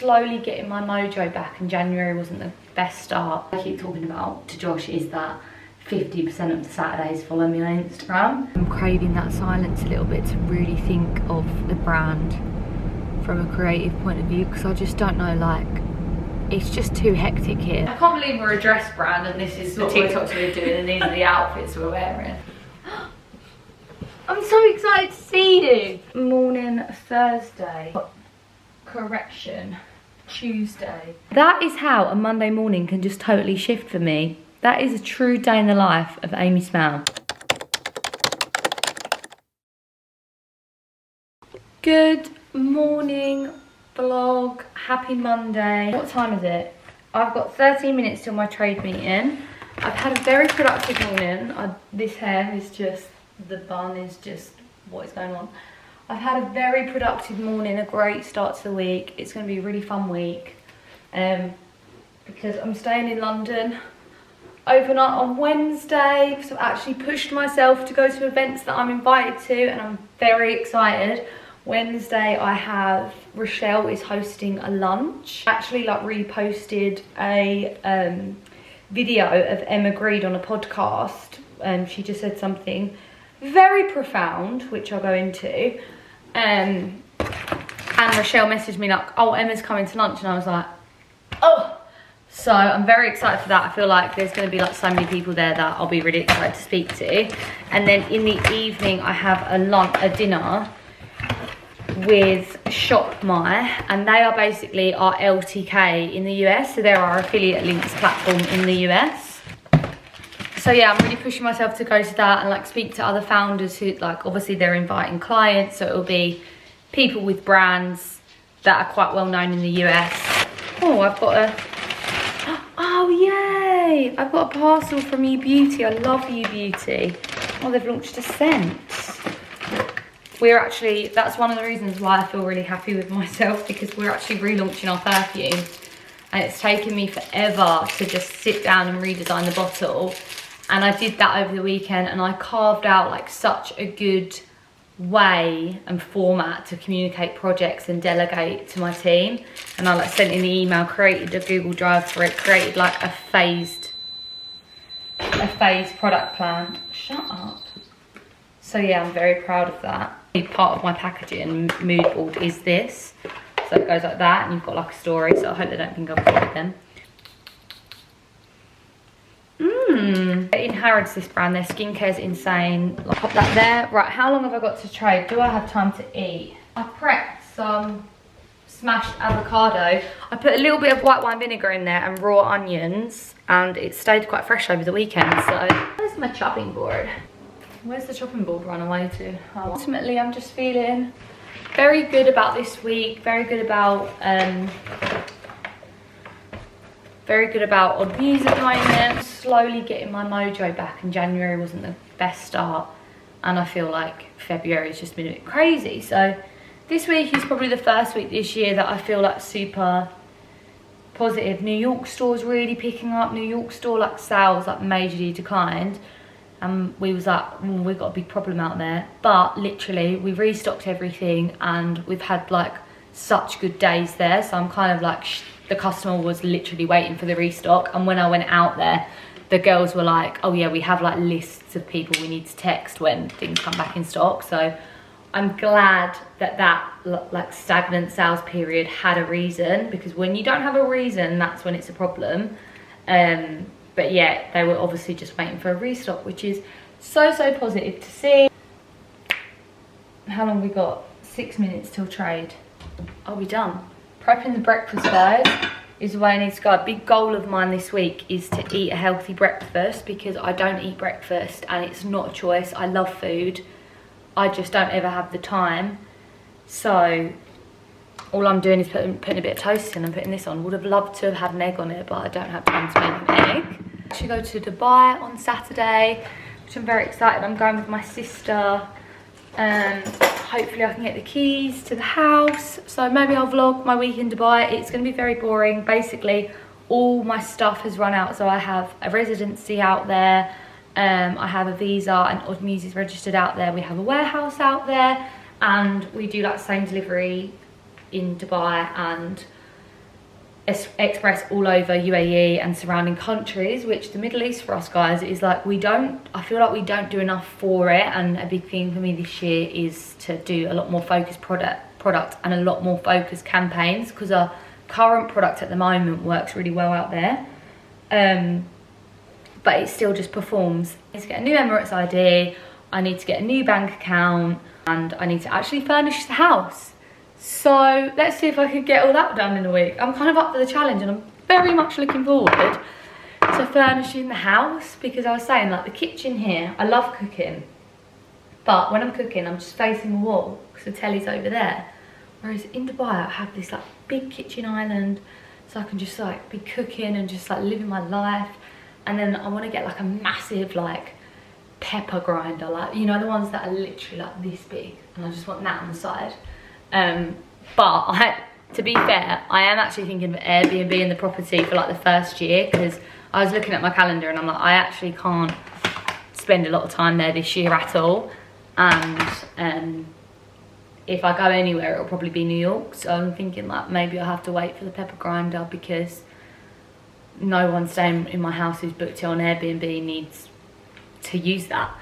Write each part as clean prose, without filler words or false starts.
slowly getting my mojo back, and January wasn't the best start. I keep talking about to Josh is that 50% of the Saturdays follow me on Instagram. I'm craving that silence a little bit to really think of the brand from a creative point of view, because I just don't know, like, it's just too hectic here. I can't believe we're a dress brand and this is the TikToks we're doing and these are the outfits we're wearing. I'm so excited to see you. Morning Thursday. Correction, Tuesday. That is how a Monday morning can just totally shift for me. That is a true day in the life of Amy Smell. Good morning, vlog. Happy Monday. What time is it? I've got 13 minutes till my trade meeting. I've had a very productive morning. This hair is just, the bun is just, what is going on? I've had a very productive morning, a great start to the week. It's going to be a really fun week because I'm staying in London overnight on Wednesday, because I've actually pushed myself to go to events that I'm invited to, and I'm very excited. Wednesday I have, Rochelle is hosting a lunch. I actually like reposted a video of Emma Greed on a podcast, and she just said something very profound, which I'll go into. And Rochelle messaged me like, oh, Emma's coming to lunch, and I was like, oh. So I'm very excited for that. I feel like there's going to be like so many people there that I'll be really excited to speak to. And then in the evening I have a dinner with Shop My, and they are basically our LTK in the US, so they're our affiliate links platform in the US. So yeah, I'm really pushing myself to go to that and like speak to other founders who, like, obviously they're inviting clients, so it'll be people with brands that are quite well known in the US. Oh, I've got a, oh yay, I've got a parcel from You Beauty. I love You Beauty. Oh, they've launched a scent. We're actually, that's one of the reasons why I feel really happy with myself, because we're actually relaunching our perfume, and it's taken me forever to just sit down and redesign the bottle. And I did that over the weekend, and I carved out like such a good way and format to communicate projects and delegate to my team. And I like sent in the email, created a Google Drive for it, created like a phased product plan. Shut up. So yeah, I'm very proud of that. Part of my packaging mood board is this. So it goes like that, and you've got like a story, so I hope they don't think I'm bored them. In Harrods, this brand, their skincare's insane. I'll pop that there. Right, how long have I got to trade? Do I have time to eat? I prepped some smashed avocado. I put a little bit of white wine vinegar in there and raw onions, and it stayed quite fresh over the weekend. So where's my chopping board? Where's the chopping board run away to? Oh. Ultimately, I'm just feeling very good about this week, very good about Odd Muse at the moment, slowly getting my mojo back, and January wasn't the best start, and I feel like February's just been a bit crazy. So this week is probably the first week this year that I feel like super positive. New York store's really picking up. New York store like sales like majorly declined. We was like, we've got a big problem out there, but literally we restocked everything, and we've had like such good days there. So I'm kind of like, the customer was literally waiting for the restock, and when I went out there, the girls were like, oh yeah, we have like lists of people we need to text when things come back in stock. So I'm glad that like stagnant sales period had a reason, because when you don't have a reason, that's when it's a problem. But yeah, they were obviously just waiting for a restock, which is so positive to see. How long we got? 6 minutes till trade. Are we done? Prepping the breakfast, guys, is the way I need to go. A big goal of mine this week is to eat a healthy breakfast, because I don't eat breakfast, and it's not a choice. I love food. I just don't ever have the time. So all I'm doing is putting a bit of toast in and putting this on. Would have loved to have had an egg on it, but I don't have time to make an egg. I should go to Dubai on Saturday, which I'm very excited. I'm going with my sister. Hopefully I can get the keys to the house. So maybe I'll vlog my week in Dubai. It's going to be very boring. Basically, all my stuff has run out. So I have a residency out there. I have a visa, and Odd Muse is registered out there. We have a warehouse out there, and we do like same delivery in Dubai, and express all over UAE and surrounding countries, which the Middle East for us guys is like, I feel like we don't do enough for it. And a big thing for me this year is to do a lot more focused product and a lot more focused campaigns, because our current product at the moment works really well out there, but it still just performs. I need to get a new Emirates ID, I need to get a new bank account, and I need to actually furnish the house. So let's see if I can get all that done in a week. I'm kind of up for the challenge, and I'm very much looking forward to furnishing the house, because I was saying, like, the kitchen here, I love cooking, but when I'm cooking I'm just facing the wall because the telly's over there, whereas in Dubai I have this like big kitchen island, so I can just like be cooking and just like living my life. And then I want to get like a massive like pepper grinder, like, you know, the ones that are literally like this big, and I just want that on the side. But to be fair, I am actually thinking of Airbnb in the property for like the first year, because I was looking at my calendar and I'm like, I actually can't spend a lot of time there this year at all. And if I go anywhere, it'll probably be New York. So I'm thinking like maybe I'll have to wait for the pepper grinder, because no one staying in my house who's booked it on Airbnb needs to use that.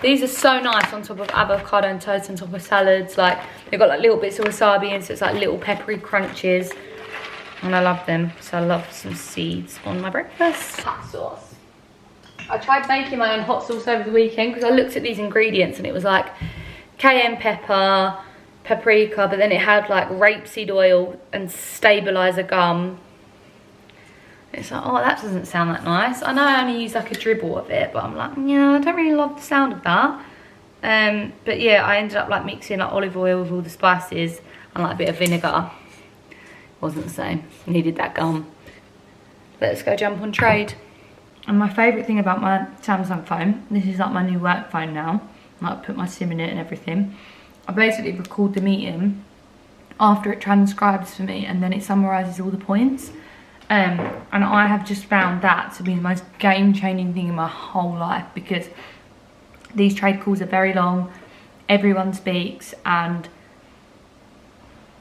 These are so nice on top of avocado and toast, on top of salads. Like, they've got like little bits of wasabi, and so it's like little peppery crunches, and I love them. So I love some seeds on my breakfast. Hot sauce. I tried making my own hot sauce over the weekend, because I looked at these ingredients and it was like cayenne pepper, paprika, but then it had like rapeseed oil and stabilizer gum. It's like, oh, that doesn't sound that nice. I know I only use like a dribble of it, but I'm like, yeah, I don't really love the sound of that. But yeah, I ended up like mixing like olive oil with all the spices and like a bit of vinegar. Wasn't the same, needed that gum. Let's go jump on trade. And my favourite thing about my Samsung phone, this is like my new work phone now, like I put my SIM in it and everything. I basically record the meeting after it transcribes for me, and then it summarises all the points. And I have just found that to be the most game-changing thing in my whole life, because these trade calls are very long, everyone speaks, and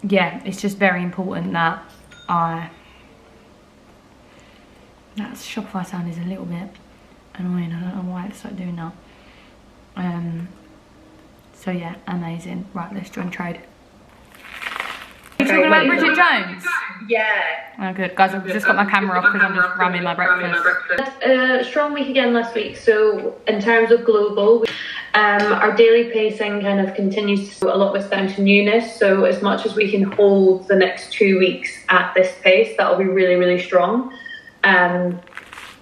yeah, it's just very important that that Shopify sound is a little bit annoying. I don't know why it's like doing that. So yeah, amazing. Right, let's join trade. Are you talking about Bridget Jones? Yeah. Oh good, guys, I've just got my camera off because I'm just ramming my breakfast. Strong week again last week. So in terms of global, our daily pacing kind of continues to, a lot of it's down to newness. So as much as we can hold the next 2 weeks at this pace, that'll be really, really strong.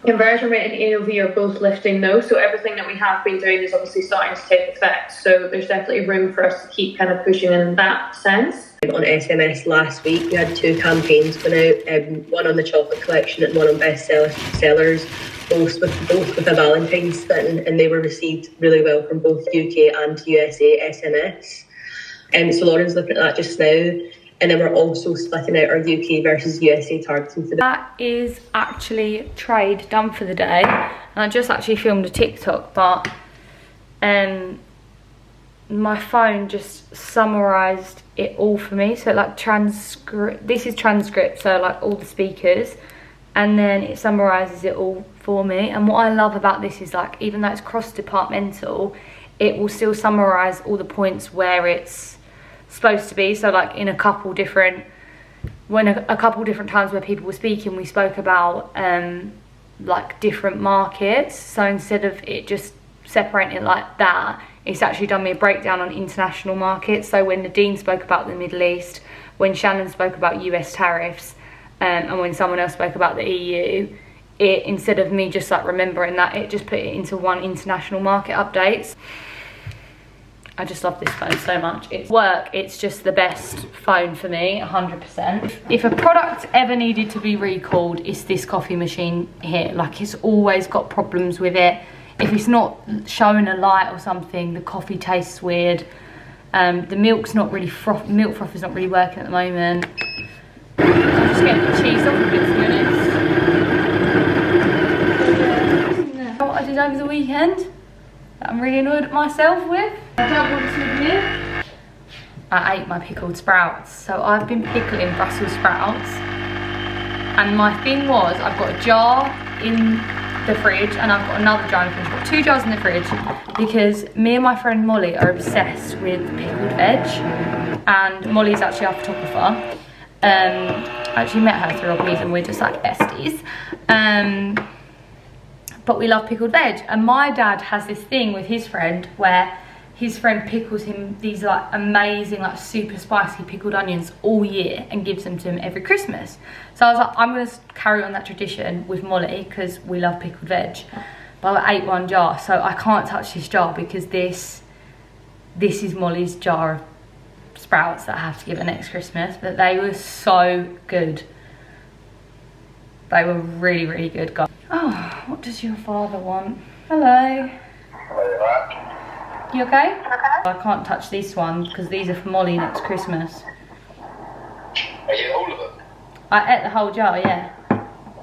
Conversion rate and AOV are both lifting though, so everything that we have been doing is obviously starting to take effect. So there's definitely room for us to keep kind of pushing in that sense. On SMS last week, we had 2 campaigns going out, one on the chocolate collection and one on best sellers, both with a Valentine's spin, and they were received really well from both UK and USA SMS. So Lauren's looking at that just now. And then we're also splitting out our UK versus USA targeting for that is actually trade done for the day. And I just actually filmed a TikTok, but my phone just summarised it all for me. So like this is transcript, so like all the speakers, and then it summarises it all for me. And what I love about this is like, even though it's cross-departmental, it will still summarise all the points where it's supposed to be. So like in a couple different times where people were speaking, we spoke about like different markets. So instead of it just separating it like that, it's actually done me a breakdown on international markets. So when Nadine spoke about the Middle East, when Shannon spoke about US tariffs, and when someone else spoke about the EU, it, instead of me just like remembering that, it just put it into one international market updates. I just love this phone so much. It's just the best phone for me, 100%. If a product ever needed to be recalled, it's this coffee machine here. Like, it's always got problems with it. If it's not showing a light or something, the coffee tastes weird. The milk's not really milk froth is not really working at the moment. I'm just getting the cheese off of it, to be honest. What I did over the weekend that I'm really annoyed at myself with. I don't want to admit, I ate my pickled sprouts. So I've been pickling Brussels sprouts And my thing was, I've got a jar in the fridge and I've got another jar in the fridge. I've got 2 jars in the fridge because me and my friend Molly are obsessed with pickled veg. And Molly's actually our photographer. I actually met her through Odd Muse and we're just like besties. But we love pickled veg. And my dad has this thing with his friend where his friend pickles him these like amazing, like super spicy pickled onions all year and gives them to him every Christmas. So I was like, I'm gonna carry on that tradition with Molly because we love pickled veg. But I ate 1 jar, so I can't touch this jar because this is Molly's jar of sprouts that I have to give her next Christmas. But they were so good. They were really, really good, guys. Oh, what does your father want? Hello. You okay? I can't touch this one because these are for Molly next Christmas. Are you all of them? I ate the whole jar, yeah.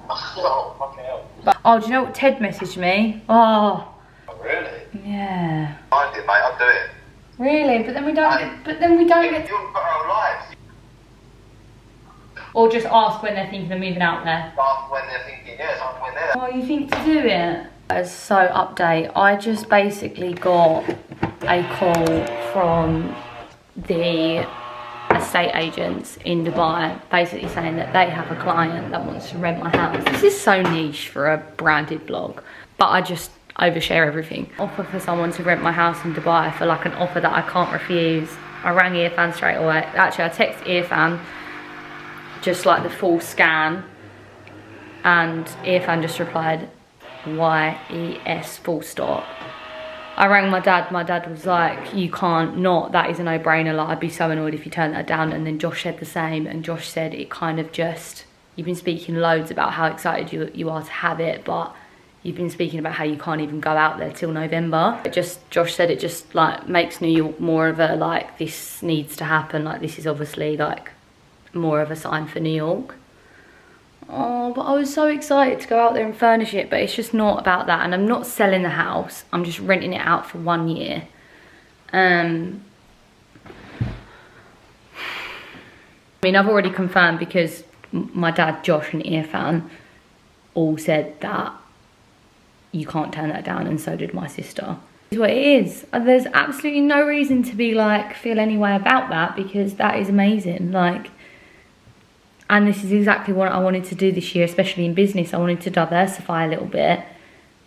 Oh, fucking hell. But, oh, do you know what Ted messaged me? Oh. Oh, really? Yeah. I did, mate. I'll do it. Really? But then we don't get. You've got our lives. Or just ask when they're thinking of moving out there. Ask when they're thinking, yes, I'm when they're. Oh, you think to do it? So update, I just basically got a call from the estate agents in Dubai basically saying that they have a client that wants to rent my house. This is so niche for a branded blog, but I just overshare everything. Offer for someone to rent my house in Dubai for like an offer that I can't refuse. I rang Irfan straight away. Actually, I texted Irfan just like the full scan and Irfan just replied YES full stop. I rang my dad was like, you can't not, that is a no-brainer, like I'd be so annoyed if you turned that down. And then Josh said the same, and Josh said it kind of just, you've been speaking loads about how excited you are to have it, but you've been speaking about how you can't even go out there till November. Josh said it just like makes New York more of a like, this needs to happen, like this is obviously like more of a sign for New York. Oh, but I was so excited to go out there and furnish it, but it's just not about that. And I'm not selling the house, I'm just renting it out for 1 year. I mean, I've already confirmed because my dad, Josh and Irfan all said that you can't turn that down, and so did my sister. It's what it is. There's absolutely no reason to be like, feel any way about that, because that is amazing. Like, and this is exactly what I wanted to do this year, especially in business. I wanted to diversify a little bit.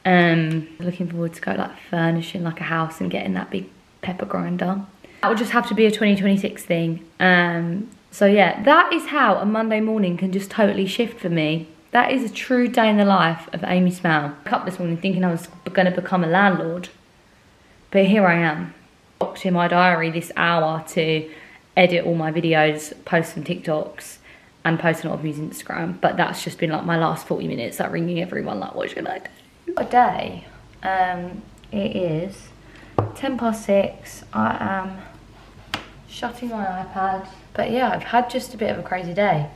Looking forward to go like furnishing like a house and getting that big pepper grinder. That would just have to be a 2026 thing. So yeah, that is how a Monday morning can just totally shift for me. That is a true day in the life of Amy Smell. I woke up this morning thinking I was going to become a landlord. But here I am. Blocked in my diary this hour to edit all my videos, post some TikToks, and post on Odd Muse Instagram. But that's just been like my last 40 minutes, like ringing everyone like, what should I do? What a day. It is 6:10. I am shutting my iPad. But yeah, I've had just a bit of a crazy day.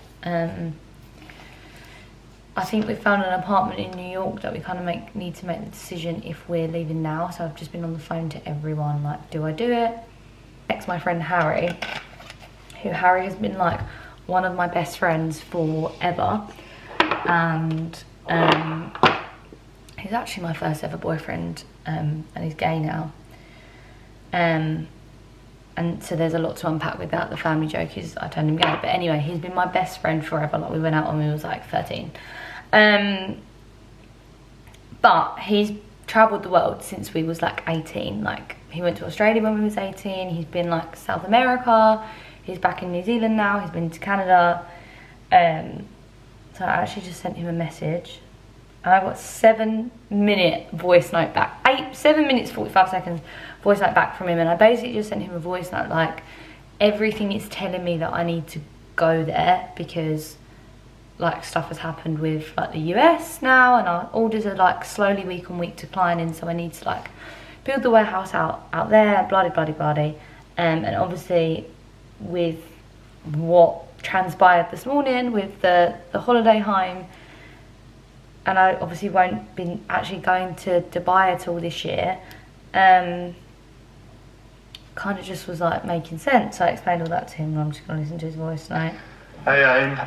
I think we've found an apartment in New York that we kind of need to make the decision if we're leaving now. So I've just been on the phone to everyone, like, do I do it? Text my friend Harry, who Harry has been like one of my best friends forever. And he's actually my first ever boyfriend, and he's gay now. And so there's a lot to unpack with that. The family joke is I turned him gay. But anyway, he's been my best friend forever. Like, we went out when we was like 13. But he's travelled the world since we was like 18. Like, he went to Australia when we was 18. He's been like South America. He's back in New Zealand now. He's been to Canada. So I actually just sent him a message. And I got 7-minute voice note back. 7 minutes, 45 seconds voice note back from him. And I basically just sent him a voice note like, everything is telling me that I need to go there because like stuff has happened with like the US now, and our orders are like slowly week on week declining. So I need to like build the warehouse out there, bloody. And obviously with what transpired this morning with the holiday home, and I obviously won't be actually going to Dubai at all this year, kind of just was like making sense. So I explained all that to him, and I'm just going to listen to his voice now. Hey, Aim.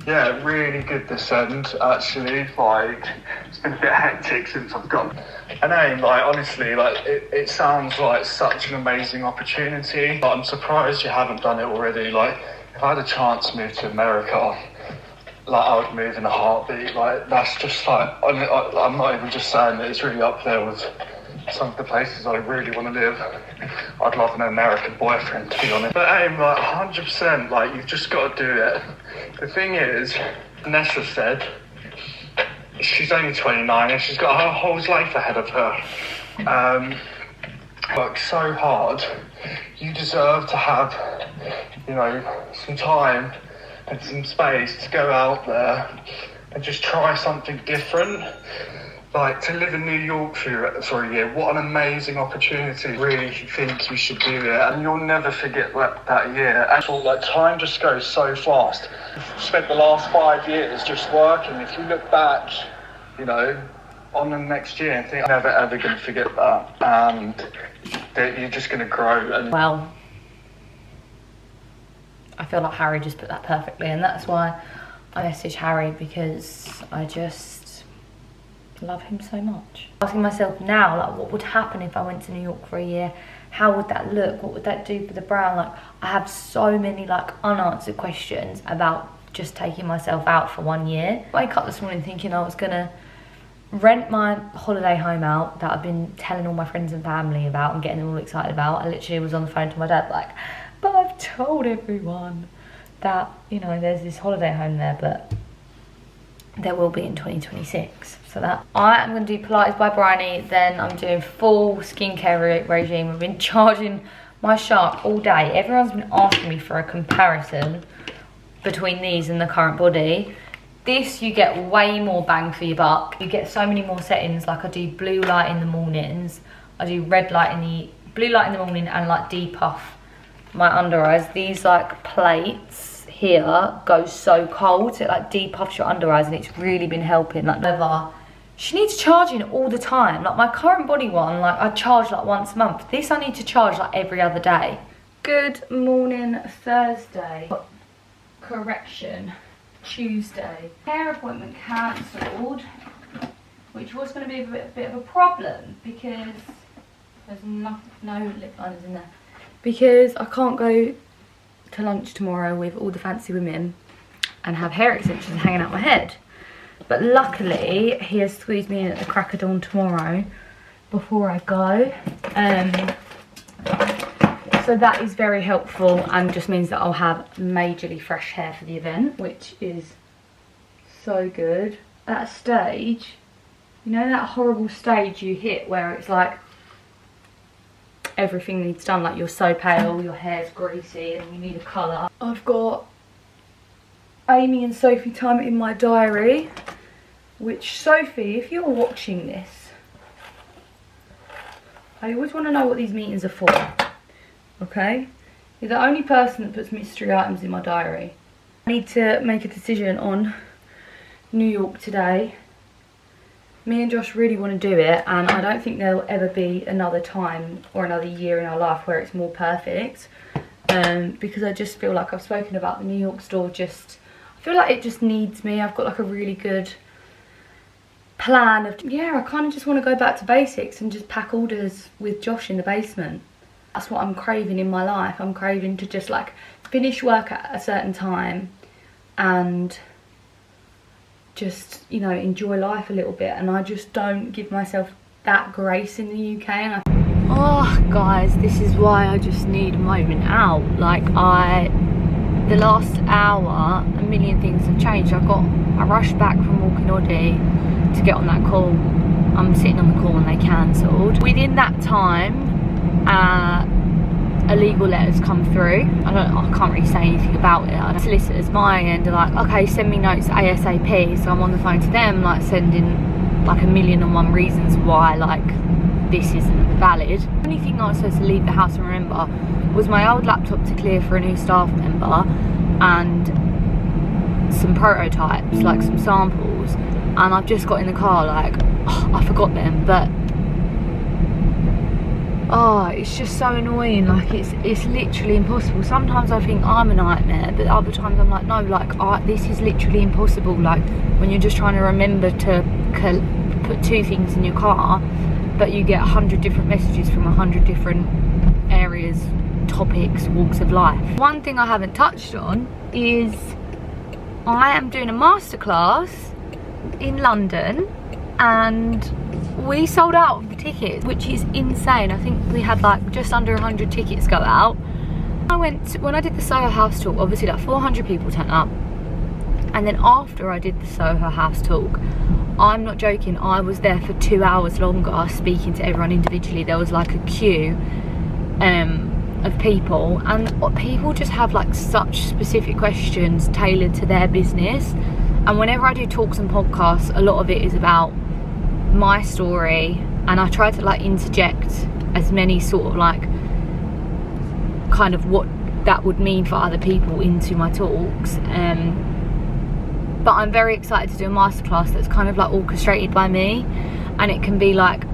Yeah, really good descent actually. Like, it's been a bit hectic since I've got an aim. Like, honestly, like it sounds like such an amazing opportunity. But I'm surprised you haven't done it already. Like, if I had a chance to move to America, like I would move in a heartbeat. Like, that's just like, I'm not even just saying that, it's really up there with some of the places I really want to live. I'd love an American boyfriend, to be honest. But aim, like 100%, like you've just got to do it. The thing is, Nessa said she's only 29 and she's got her whole life ahead of her. Work so hard. You deserve to have, you know, some time and some space to go out there and just try something different. Like, to live in New York for a year, what an amazing opportunity. Really think you should do it, and you'll never forget that year. Actually, like, time just goes so fast. You've spent the last 5 years just working. If you look back, you know, on the next year and think, I'm never ever going to forget that, and that you're just going to grow. And well, I feel like Harry just put that perfectly, and that's why I messaged Harry, because I just love him so much. Asking myself now, like, what would happen if I went to New York for a year? How would that look? What would that do for the brand? Like, I have so many like unanswered questions about just taking myself out for 1 year. I woke up this morning thinking I was gonna rent my holiday home out that I've been telling all my friends and family about and getting them all excited about. I literally was on the phone to my dad like, but I've told everyone that, you know, there's this holiday home there, but there will be in 2026. So that I am going to do Pilates by Bryony, then I'm doing full skincare regime. I've been charging my shark all day. Everyone's been asking me for a comparison between these and the current body. This, you get way more bang for your buck. You get so many more settings. Like, I do blue light in the mornings, I do red light in the blue light in the morning, and like depuff my under eyes. These like plates here go so cold, so it like depuffs your under eyes, and it's really been helping. Like, never, she needs charging all the time. Like, my current body one, like, I charge like once a month. This I need to charge like every other day. Good morning, Thursday. Correction, Tuesday. Hair appointment cancelled, which was going to be a bit of a problem because there's no lip liners in there. Because I can't go to lunch tomorrow with all the fancy women and have hair extensions hanging out my head. But luckily, he has squeezed me in at the crack of dawn tomorrow before I go. So that is very helpful and just means that I'll have majorly fresh hair for the event, which is so good. At a stage, you know that horrible stage you hit where it's like everything needs done, like you're so pale, your hair's greasy and you need a colour. I've got Amy and Sophie time in my diary, which, Sophie, if you're watching this, I always want to know what these meetings are for, okay? You're the only person that puts mystery items in my diary. I need to make a decision on New York today. Me and Josh really want to do it, and I don't think there'll ever be another time or another year in our life where it's more perfect, because I just feel like I've spoken about the New York store. I feel like it just needs me. I've got like a really good plan of, yeah, I kind of just want to go back to basics and just pack orders with Josh in the basement. That's what I'm craving in my life. I'm craving to just like finish work at a certain time and just, you know, enjoy life a little bit, and I just don't give myself that grace in the UK. And oh guys, this is why I just need a moment out. Like, the last hour, a million things have changed. I rushed back from walking Oddie to get on that call. I'm sitting on the call and they cancelled. Within that time, a legal letter's come through. I can't really say anything about it. Solicitors my end are like, okay, send me notes ASAP. So I'm on the phone to them, like sending like 1,000,001 reasons why like this isn't valid. The only thing I was supposed to leave the house and remember was my old laptop to clear for a new staff member and some prototypes, like some samples. And I've just got in the car like, oh, I forgot them. But Oh, it's just so annoying. Like it's literally impossible. Sometimes I think I'm a nightmare, but other times I'm like, no, like this is literally impossible. Like when you're just trying to remember to put 2 things in your car, but you get 100 different messages from 100 different areas, topics, walks of life. One thing I haven't touched on is I am doing a masterclass in London, and we sold out of the tickets, which is insane. I think we had like just under 100 tickets go out. When I did the Soho House talk, obviously like 400 people turned up, and then after I did the Soho House talk, I'm not joking, I was there for 2 hours longer speaking to everyone individually. There was like a queue of people, and people just have like such specific questions tailored to their business. And whenever I do talks and podcasts, a lot of it is about my story, and I try to like interject as many sort of like kind of what that would mean for other people into my talks. But I'm very excited to do a masterclass that's kind of like orchestrated by me, and it can be like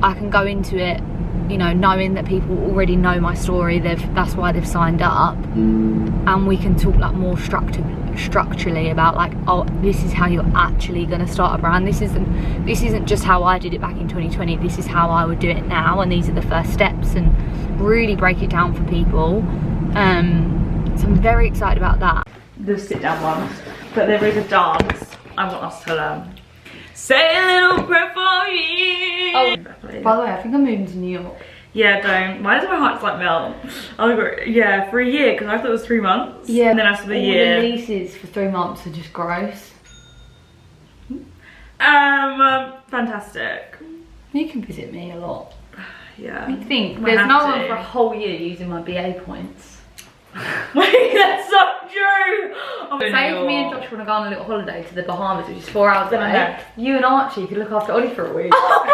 I can go into it, you know, knowing that people already know my story. That's why they've signed up, and we can talk like more structurally about like, oh, this is how you're actually going to start a brand. This isn't just how I did it back in 2020. This is how I would do it now, and these are the first steps, and really break it down for people. So I'm very excited about that. The sit down ones, but there is a dance I want us to learn. Say a little prayer for you. Oh, by the way, I think I'm moving to New York. Yeah, don't. Why does my heart just like melt? Yeah, for a year, because I thought it was 3 months. Yeah, and then after the year. All the leases for 3 months are just gross. Fantastic. You can visit me a lot. Yeah. You think We'll there's have no to. one for a whole year using my BA points. Wait, that's so true. Oh, Say if me and Josh want to go on a little holiday to the Bahamas, which is 4 hours away, Okay. you and Archie could look after Ollie for a week. Oh,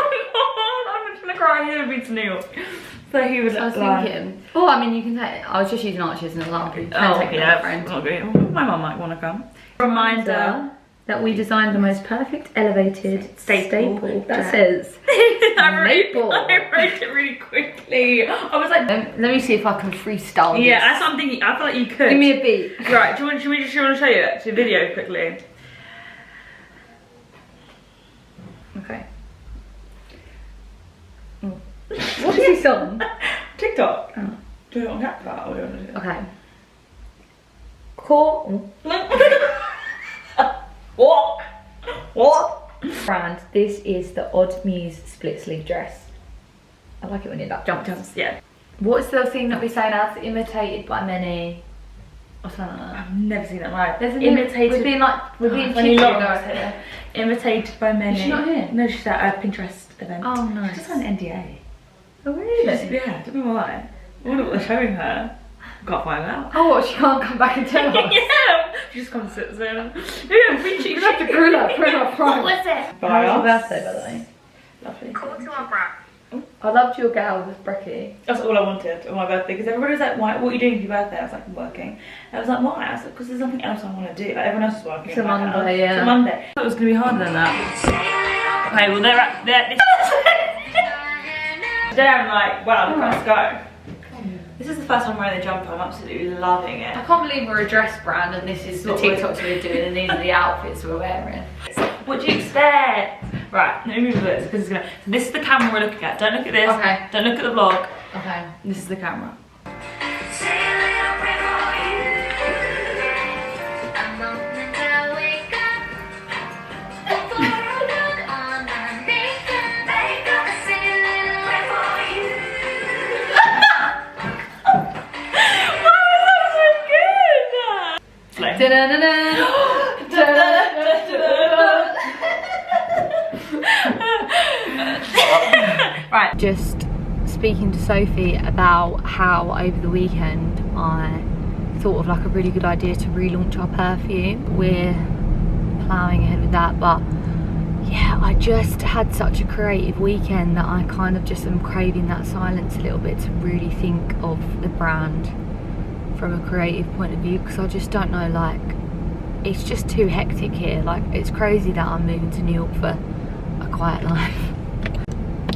I'm just gonna cry. He would be to New York. So he would. I was thinking. Oh, I mean, you can take. I was just using Archie as an example. You can take yeah, another friend. okay. My mum might want to come. Reminder that we designed the most perfect elevated staple that dress. says maple. I wrote it really quickly. I was like, let me see if I can freestyle this. yeah, that's what I'm thinking. I feel like you could. Give me a beat. Right, do you want to show you actually a video quickly? Okay. What's this on? TikTok. Oh. Do it on CapCut or do you want to do it? Okay. Cool. What? Brand. This is the Odd Muse split sleeve dress. I like it when it like jumps. Yeah. What's the thing that we say now? It's imitated by many. Or something like that. I've never seen that live. There's an Imitated. We're being like we're being funny cheeky. long. Guys. Imitated by many. Is she not here? No, she's at a Pinterest event. Oh, nice. She's on an NDA. Oh really? Yeah, don't be lie. I wonder what they're showing her. Can't find out. Oh, what? She can't come back and tell us. Yeah, she just comes and sits there. Yeah, we You have to grill her, put her front. What's it? How was your birthday, by the way? Lovely. Call to our brand. I loved your gal with Brecky. That's all I wanted on my birthday, because everybody was like, "Why? What are you doing for your birthday?" I was like, "I'm working." And I was like, "Why?" I was like, "Because there's nothing else I want to do. Like everyone else is working." It's a I'm like, Monday, yeah. It's a Monday. I thought it was gonna be harder than that. Okay, well they're Today I'm like, wow, look, let's go. This is the first time I'm wearing the jumper. I'm absolutely loving it. I can't believe we're a dress brand and this is the TikToks we're doing and these are the outfits we're wearing. What do you expect? Right, let me move this because it's gonna. So this is the camera we're looking at. Don't look at this. Okay. Don't look at the vlog. Okay. This is the camera. Right. Just speaking to Sophie about how over the weekend I thought of like a really good idea to relaunch our perfume. We're ploughing ahead with that, but yeah, I just had such a creative weekend that I kind of just am craving that silence a little bit to really think of the brand from a creative point of view, because I just don't know, like, it's just too hectic here. Like, it's crazy that I'm moving to New York for a quiet life.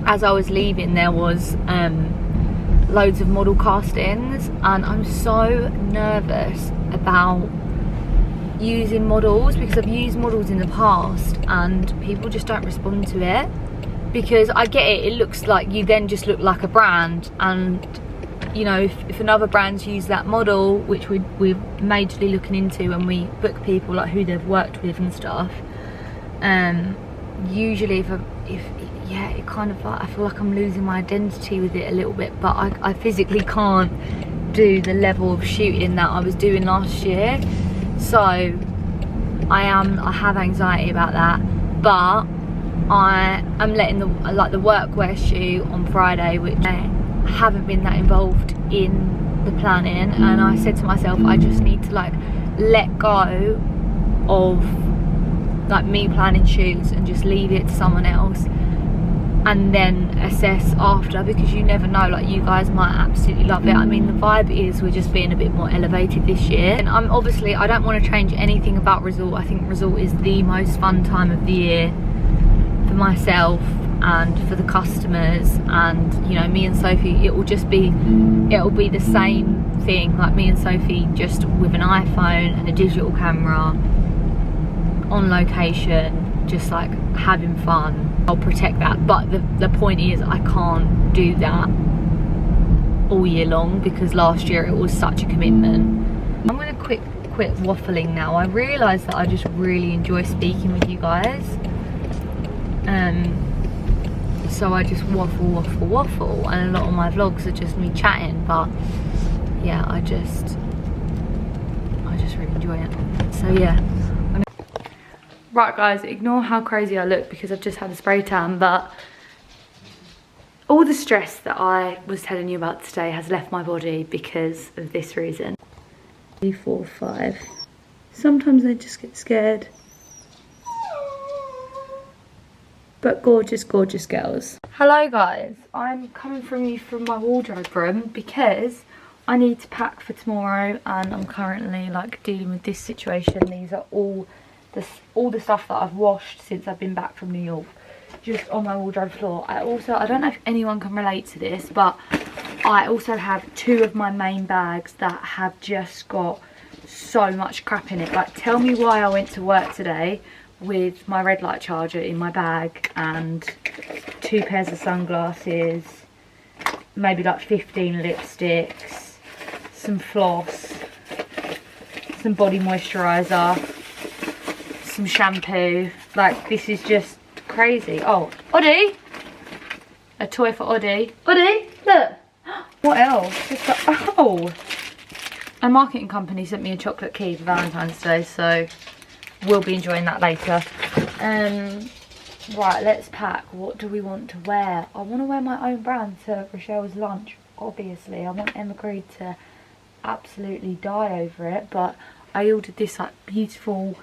as I was leaving, there was loads of model castings, and I'm so nervous about using models because I've used models in the past and people just don't respond to it. Because I get it, it looks like you then just look like a brand, and you know, if another brand's use that model, which we're majorly looking into when we book people, like who they've worked with and stuff, usually if yeah, it kind of like, I feel like I'm losing my identity with it a little bit, but I physically can't do the level of shooting that I was doing last year. So I have anxiety about that, but I am letting the workwear shoot on Friday, which I haven't been that involved in the planning, and I said to myself I just need to like let go of like me planning shoots and just leave it to someone else and then assess after, because you never know, like you guys might absolutely love it. I mean, the vibe is we're just being a bit more elevated this year, and I'm obviously, I don't want to change anything about Resort. I think Resort is the most fun time of the year for myself and for the customers, and you know, me and Sophie, it'll be the same thing, like me and Sophie just with an iPhone and a digital camera on location, just like having fun. I'll protect that, but the point is I can't do that all year long because last year it was such a commitment. I'm gonna quit waffling now. I realise that I just really enjoy speaking with you guys, so I just waffle, and a lot of my vlogs are just me chatting, but yeah, I just really enjoy it. So yeah. Right guys, ignore how crazy I look because I've just had a spray tan, but all the stress that I was telling you about today has left my body because of this reason. 3, 4, 5. Sometimes I just get scared. But gorgeous, gorgeous girls. Hello guys, I'm coming from you from my wardrobe room because I need to pack for tomorrow, and I'm currently like dealing with this situation. These are all the stuff that I've washed since I've been back from New York, just on my wardrobe floor. I don't know if anyone can relate to this, but I also have 2 of my main bags that have just got so much crap in it. Like, tell me why I went to work today with my red light charger in my bag and 2 pairs of sunglasses, maybe like 15 lipsticks, some floss, some body moisturiser, some shampoo. Like, this is just crazy. Oh, Oddie! A toy for Oddie. Oddie, look! What else? Oh! A marketing company sent me a chocolate key for Valentine's Day, so we'll be enjoying that later. Right, let's pack. What do we want to wear? I want to wear my own brand to Rochelle's lunch, obviously. I want Emma Creed to absolutely die over it, but I ordered this like beautiful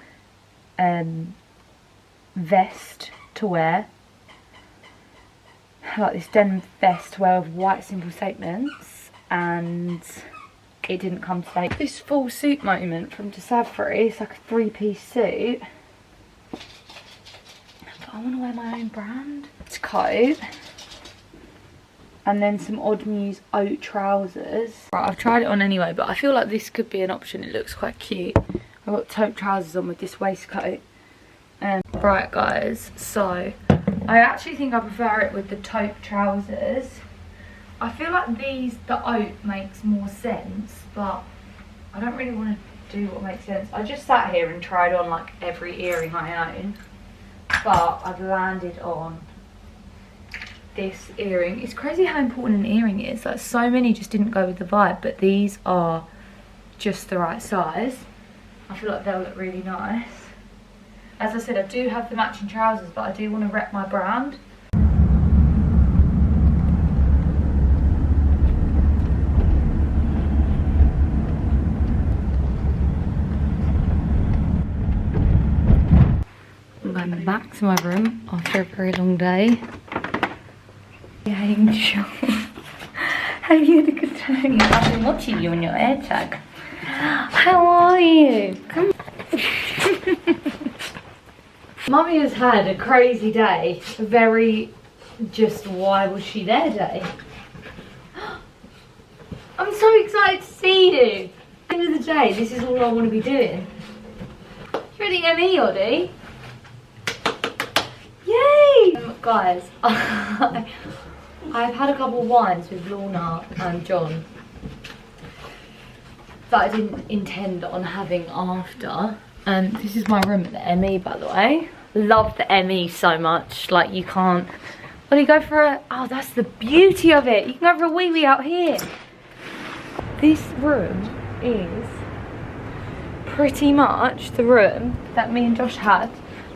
vest to wear, like this denim vest to wear with white simple statements, and it didn't come today. This full suit moment from De Savary, it's like a 3-piece suit, but I want to wear my own brand. It's coat, and then some Odd Muse oat trousers. Right, I've tried it on anyway, but I feel like this could be an option. It looks quite cute. I've got taupe trousers on with this waistcoat. Right guys, so I actually think I prefer it with the taupe trousers. I feel like the oat makes more sense, but I don't really want to do what makes sense. I just sat here and tried on like every earring I own, but I've landed on this earring. It's crazy how important an earring is. Like, so many just didn't go with the vibe, but these are just the right size. I feel like they'll look really nice. As I said, I do have the matching trousers, but I do want to rep my brand. I'm going back to my room after a very long day. Angel. Have you had a good time? I've been watching you on your AirTag. How are you? Come on. Mummy has had a crazy day, a very just why was she there day? I'm so excited to see you. At the end of the day, this is all I want to be doing. You're the ME, Oddie. Yay! Guys, I've had a couple of wines with Lorna and John that I didn't intend on having after. This is my room at the ME, by the way. Love the ME so much. Like, you can't... Well, you go for a... Oh, that's the beauty of it. You can go for a wee-wee out here. This room is pretty much the room that me and Josh had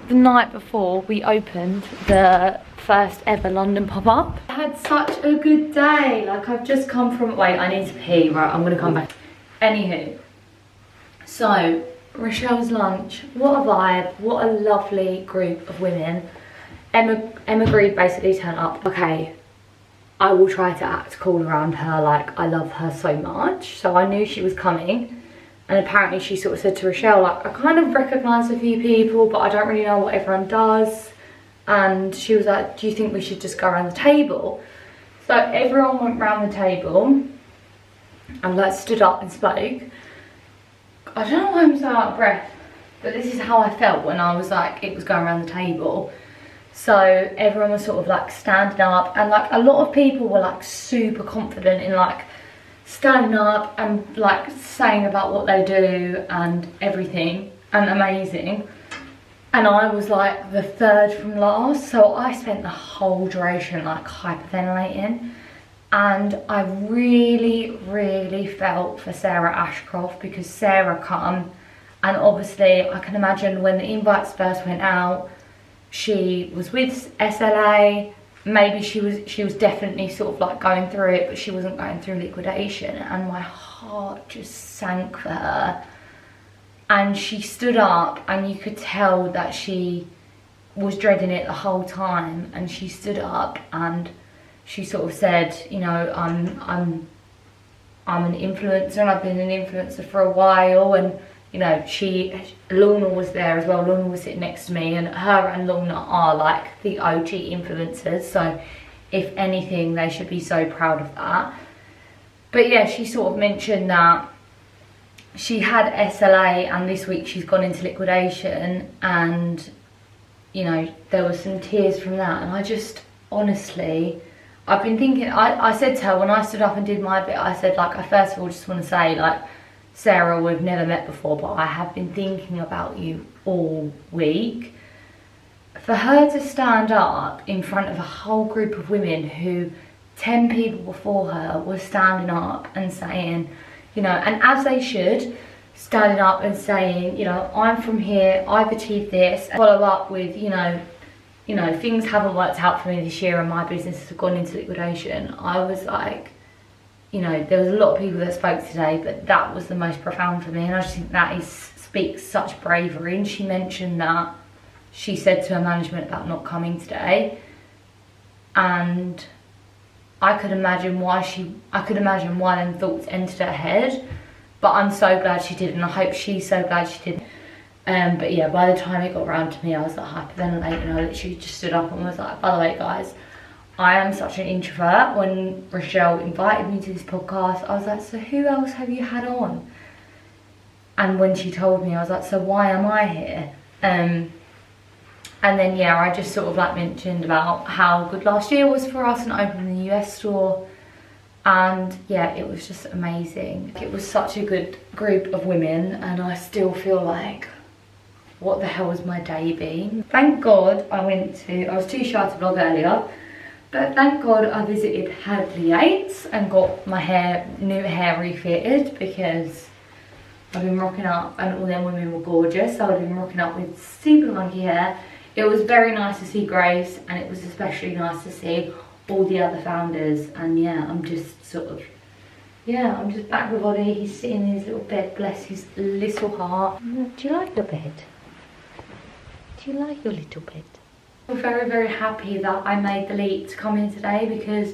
the night before we opened the first ever London pop-up. I had such a good day. Like, I've just come from... Wait, I need to pee. Right, I'm going to come back. Anywho. So, Rochelle's lunch. What a vibe. What a lovely group of women. Emma Greve basically turned up. Okay, I will try to act cool around her. Like, I love her so much. So I knew she was coming. And apparently she sort of said to Rochelle, like, I kind of recognise a few people, but I don't really know what everyone does. And she was like, do you think we should just go around the table? So everyone went round the table and like stood up and spoke. I don't know why I'm so out of breath, but this is how I felt when I was like, it was going around the table. So everyone was sort of like standing up, and like a lot of people were like super confident in like standing up and like saying about what they do and everything, and amazing. And I was like the third from last, so I spent the whole duration like hyperventilating. And I really felt for Sarah Ashcroft, because Sarah come, and obviously I can imagine when the invites first went out, she was with SLA. Maybe she was definitely sort of like going through it, but she wasn't going through liquidation, and my heart just sank for her. And she stood up, and you could tell that she was dreading it the whole time, and she stood up and she sort of said, you know, I'm an influencer, and I've been an influencer for a while. And you know, Lorna was there as well. Lorna was sitting next to me, and her and Lorna are like the OG influencers, so if anything they should be so proud of that. But yeah, she sort of mentioned that she had SLA and this week she's gone into liquidation, and you know, there was some tears from that. And I just honestly, I've been thinking, I said to her when I stood up and did my bit, I said, like, I first of all just want to say, like, Sarah, we've never met before, but I have been thinking about you all week. For her to stand up in front of a whole group of women who 10 people before her were standing up and saying, you know, and as they should, standing up and saying, you know, I'm from here, I've achieved this, and follow up with, you know, things haven't worked out for me this year and my business has gone into liquidation. I was like, you know, there was a lot of people that spoke today, but that was the most profound for me, and I just think that speaks such bravery. And she mentioned that she said to her management about not coming today, and I could imagine why them thoughts entered her head, but I'm so glad she did, and I hope she's so glad she did. But yeah, by the time it got around to me, I was like hyperventilating, and I literally just stood up and was like, by the way guys, I am such an introvert. When Rochelle invited me to this podcast, I was like, so who else have you had on? And when she told me, I was like, so why am I here? And then yeah, I just sort of like mentioned about how good last year was for us and opening the US store. And yeah, it was just amazing. It was such a good group of women, and I still feel like, what the hell has my day been? Thank God I was too shy to vlog earlier, but thank God I visited Hadley Yates and got my new hair refitted, because I've been rocking up, and all them women were gorgeous, so I've been rocking up with super monkey hair. It was very nice to see Grace, and it was especially nice to see all the other founders. And yeah, I'm just sort of, yeah, I'm just back with Oddie. He's sitting in his little bed, bless his little heart. Do you like your bed? Do you like your little bed? I'm very happy that I made the leap to come in today, because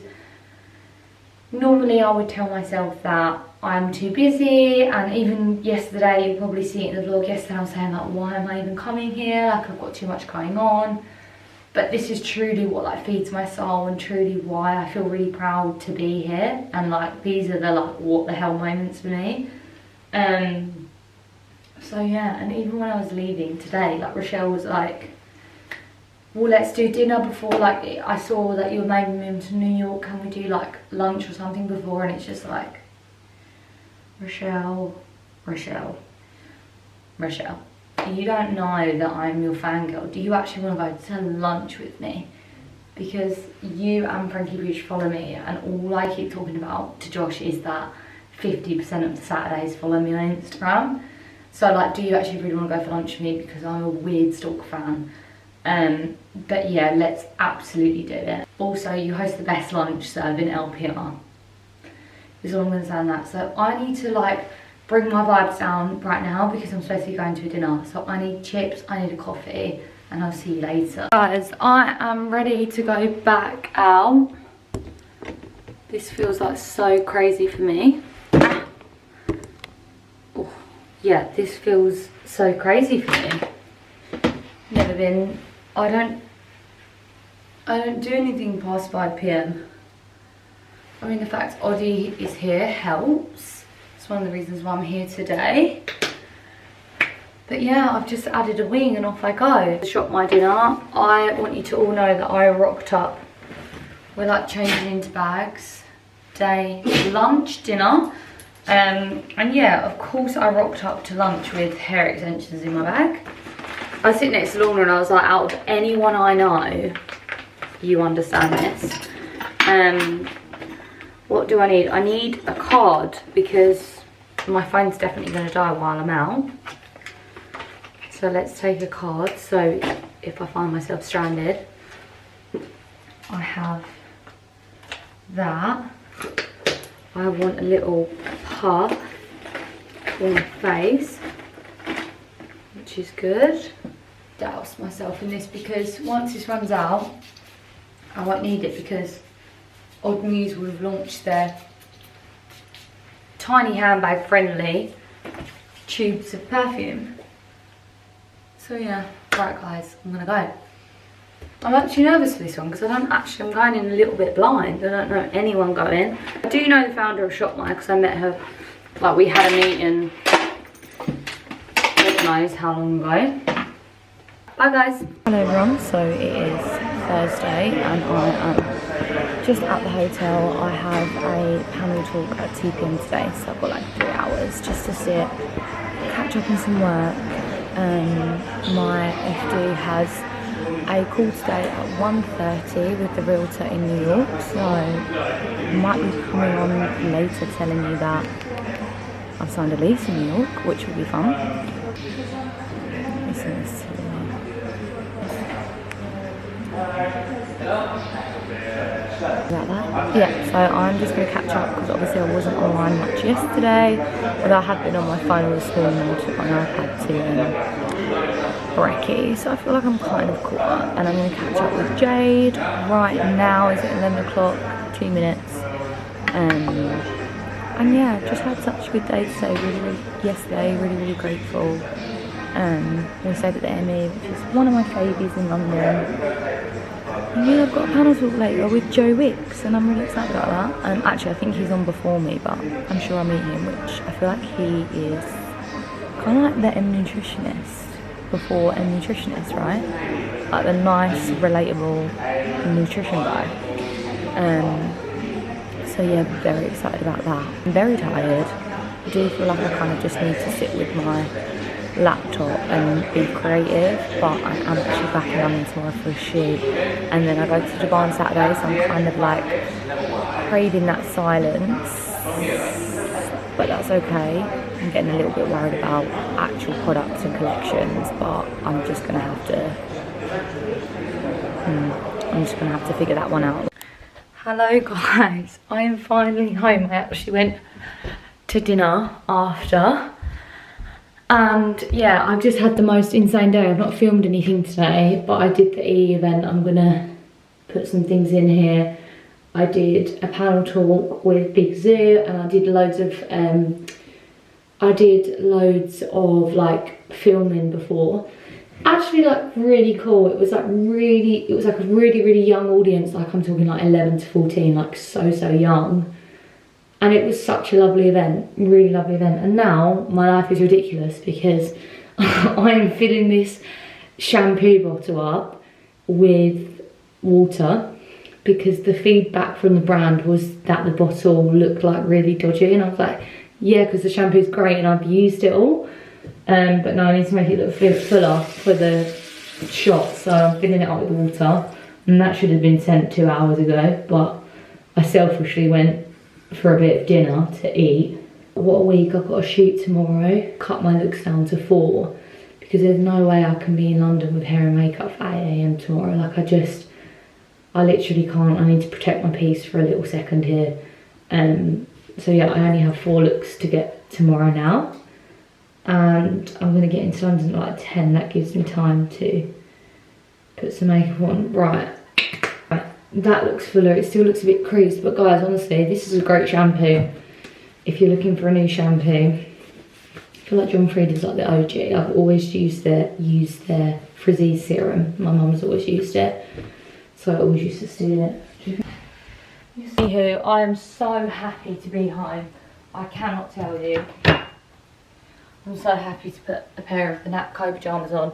normally I would tell myself that I'm too busy, and even yesterday, you'll probably see it in the vlog yesterday, I was saying like, why am I even coming here? Like, I've got too much going on. But this is truly what like feeds my soul and truly why I feel really proud to be here. And like these are the like what the hell moments for me. So yeah, and even when I was leaving today, like Rochelle was like, well, let's do dinner before, like I saw that you were maybe moving to New York, can we do like lunch or something before? And it's just like, Rochelle, you don't know that I'm your fangirl. Do you actually want to go to lunch with me? Because you and Frankie Boosh follow me, and all I keep talking about to Josh is that 50% of the Saturdays follow me on Instagram. So like, do you actually really want to go for lunch with me? Because I'm a weird stalker fan. But yeah, let's absolutely do it. Also, you host the best lunch serve in LPR. Is all I'm going to say on that. So I need to like bring my vibes down right now because I'm supposed to be going to a dinner. So I need chips, I need a coffee, and I'll see you later. Guys, I am ready to go back out. This feels like so crazy for me. Oh, yeah, this feels so crazy for me. Never been, I don't do anything past 5 PM. I mean, the fact Oddie is here helps. It's one of the reasons why I'm here today. But yeah, I've just added a wing and off I go. Shop my dinner. I want you to all know that I rocked up. We're like changing into bags. Day, lunch, dinner. And yeah, of course I rocked up to lunch with hair extensions in my bag. I was sitting next to Lorna and I was like, out of anyone I know, you understand this. What do I need? I need a card because my phone's definitely going to die while I'm out. So let's take a card. So if I find myself stranded, I have that. I want a little puff for my face, which is good. Douse myself in this because once this runs out, I won't need it because Odd Muse will have launched their tiny handbag friendly tubes of perfume. So yeah, right guys, I'm gonna go. I'm actually nervous for this one because I'm going in a little bit blind. I don't know anyone going. I do know the founder of Shopmire because I met her, like we had a meeting, God knows how long ago. Bye guys. Hello everyone, so it is Thursday and I am just at the hotel. I have a panel talk at 2 PM today, so I've got like 3 hours just to sit, catch up on some work. My FD has a call today at 1:30 with the realtor in New York, so I might be coming on later telling you that I've signed a lease in New York, which will be fun. Listen to this. About that? Yeah, so I'm just going to catch up because obviously I wasn't online much yesterday, although I had been on my phone this morning and took my iPad to brekkie, so I feel like I'm kind of caught up, and I'm going to catch up with Jade right now. Is it 11 o'clock? 2 minutes. And yeah, just had such a good day today, yesterday, really grateful. We stayed at the Emmy, which is one of my favies in London. And yeah, I've got a panel talk later with Joe Wicks, and I'm really excited about that. Actually, I think he's on before me, but I'm sure I'll meet him, which I feel like he is kind of like the M nutritionist before M nutritionist, right? Like the nice, relatable nutrition guy. So yeah, very excited about that. I'm very tired. I do feel like I kind of just need to sit with my laptop and be creative, but I am actually back in London tomorrow for a shoot, and then I go to Dubai on Saturday, so I'm kind of like craving that silence, but that's okay. I'm getting a little bit worried about actual products and collections, but I'm just gonna have to figure that one out. Hello guys, I am finally home. I actually went to dinner after. And yeah, I've just had the most insane day. I've not filmed anything today, but I did the EE event. I'm gonna put some things in here. I did a panel talk with Big Zoo, and I did loads of like filming before. actually like really cool. It was like a really young audience, like I'm talking like 11 to 14, like so young. And it was such a lovely event, really lovely event. And now my life is ridiculous because I am filling this shampoo bottle up with water because the feedback from the brand was that the bottle looked like really dodgy, and I was like, yeah, because the shampoo's great and I've used it all, but now I need to make it look fuller for the shot, so I'm filling it up with water, and that should have been sent 2 hours ago, but I selfishly went for a bit of dinner to eat. What a week. I've got a shoot tomorrow, cut my looks down to 4 because there's no way I can be in London with hair and makeup for 8 AM tomorrow. Like I literally can't. I need to protect my peace for a little second here. So yeah, I only have 4 looks to get tomorrow now, and I'm gonna get into London at like 10. That gives me time to put some makeup on. Right, that looks fuller. It still looks a bit creased, but guys, honestly, this is a great shampoo if you're looking for a new shampoo. I feel like John Frieda's like the OG. I've always used their frizzy serum. My mum's always used it, so I always used to steal it. Anywho, I am so happy to be home. I cannot tell you. I'm so happy to put a pair of the Napco pyjamas on.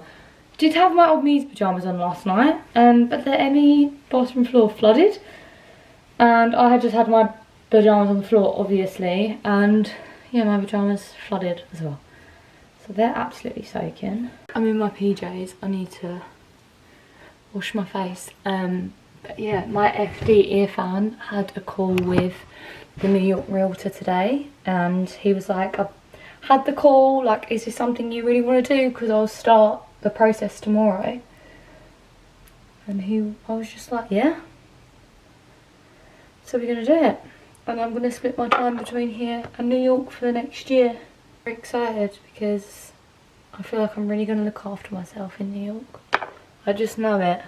Did have my Odd Muse pyjamas on last night, but the Emmy bathroom floor flooded, and I had just had my pyjamas on the floor, obviously, and yeah, my pyjamas flooded as well. So they're absolutely soaking. I'm in my PJs. I need to wash my face. But yeah, my FD ear fan had a call with the New York realtor today, and he was like, I've had the call, like, is this something you really want to do? Because I'll start the process tomorrow. And I was just like, yeah. So we're going to do it. And I'm going to split my time between here and New York for the next year. Very excited because I feel like I'm really going to look after myself in New York. I just know it.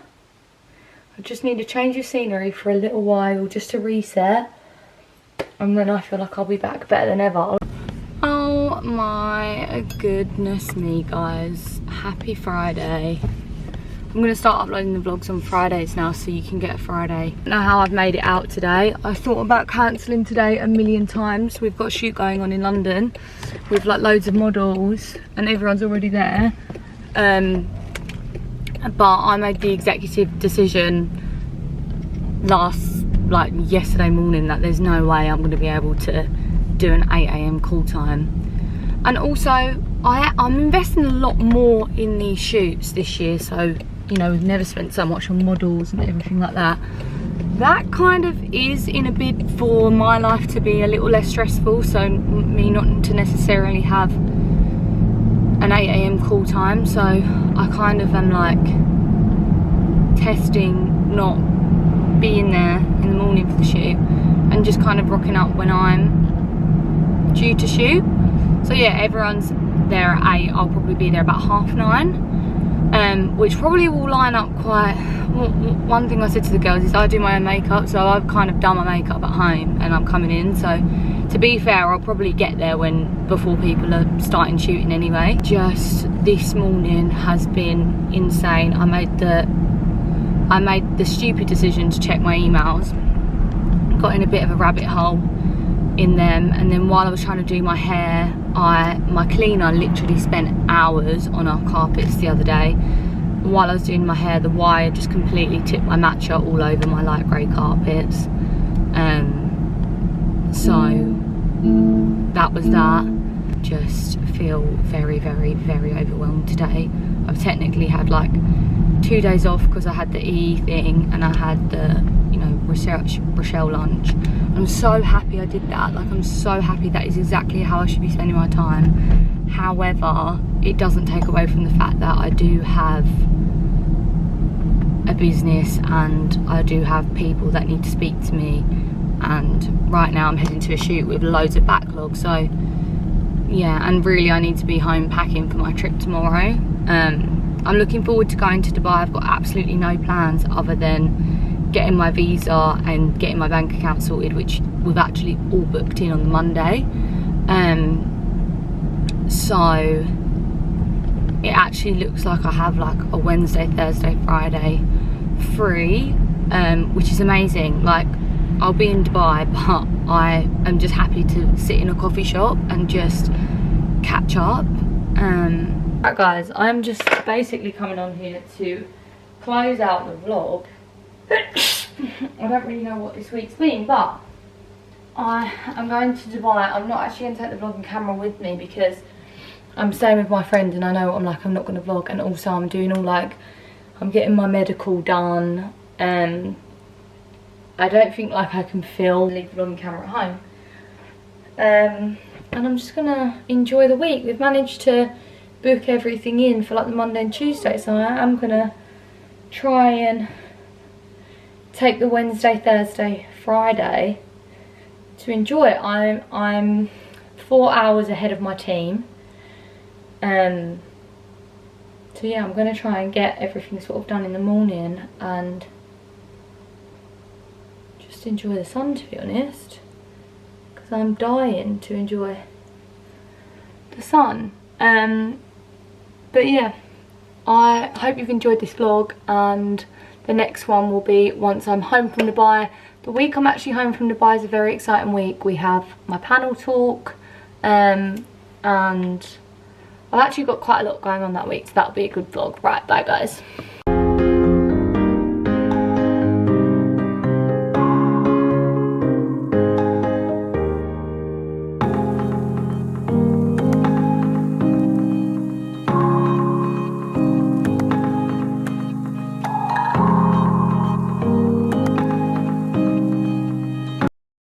I just need a change of scenery for a little while just to reset, and then I feel like I'll be back better than ever. Oh my goodness me, guys. Happy Friday. I'm going to start uploading the vlogs on Fridays now so you can get a Friday. I don't know how I've made it out today. I thought about cancelling today a million times. We've got a shoot going on in London with like loads of models and everyone's already there. But I made the executive decision yesterday morning that there's no way I'm going to be able to do an 8 AM call time. And also I'm investing a lot more in these shoots this year, so you know, we've never spent so much on models and everything like that. That kind of is in a bid for my life to be a little less stressful, so me not to necessarily have an 8 AM call time. So I kind of am like testing not being there in the morning for the shoot and just kind of rocking up when I'm due to shoot. So yeah, everyone's there at 8. I'll probably be there about 9:30, which probably will line up quite. One thing I said to the girls is I do my own makeup, so I've kind of done my makeup at home and I'm coming in, so to be fair, I'll probably get there before people are starting shooting anyway. Just this morning has been insane. I made the stupid decision to check my emails, got in a bit of a rabbit hole in them, and then while I was trying to do my hair, my cleaner literally spent hours on our carpets the other day. While I was doing my hair, the wire just completely tipped my matcha all over my light grey carpets. So that was that. Just feel very overwhelmed today. I've technically had like 2 days off because I had the E thing and I had the, you know, Rochelle lunch. I'm so happy I did that. Like, I'm so happy. That is exactly how I should be spending my time. However, it doesn't take away from the fact that I do have a business and I do have people that need to speak to me, and right now I'm heading to a shoot with loads of backlog. So yeah, and really I need to be home packing for my trip tomorrow. I'm looking forward to going to Dubai. I've got absolutely no plans other than getting my visa and getting my bank account sorted, which we've actually all booked in on the Monday. So it actually looks like I have like a Wednesday, Thursday, Friday free, which is amazing. Like, I'll be in Dubai, but I am just happy to sit in a coffee shop and just catch up. Right guys, I'm just basically coming on here to close out the vlog. I don't really know what this week's been, but I am going to Dubai. I'm not actually going to take the vlogging camera with me because I'm staying with my friend, and I know I'm not going to vlog, and also I'm doing all like, I'm getting my medical done, and I don't think like I can leave the vlogging camera at home. And I'm just going to enjoy the week. We've managed to book everything in for like the Monday and Tuesday, so I am going to try and take the Wednesday, Thursday, Friday to enjoy it. I'm 4 hours ahead of my team. So yeah, I'm going to try and get everything sort of done in the morning and just enjoy the sun, to be honest, because I'm dying to enjoy the sun. But yeah, I hope you've enjoyed this vlog, and the next one will be once I'm home from Dubai. The week I'm actually home from Dubai is a very exciting week. We have my panel talk, and I've actually got quite a lot going on that week, so that'll be a good vlog. Right, bye guys.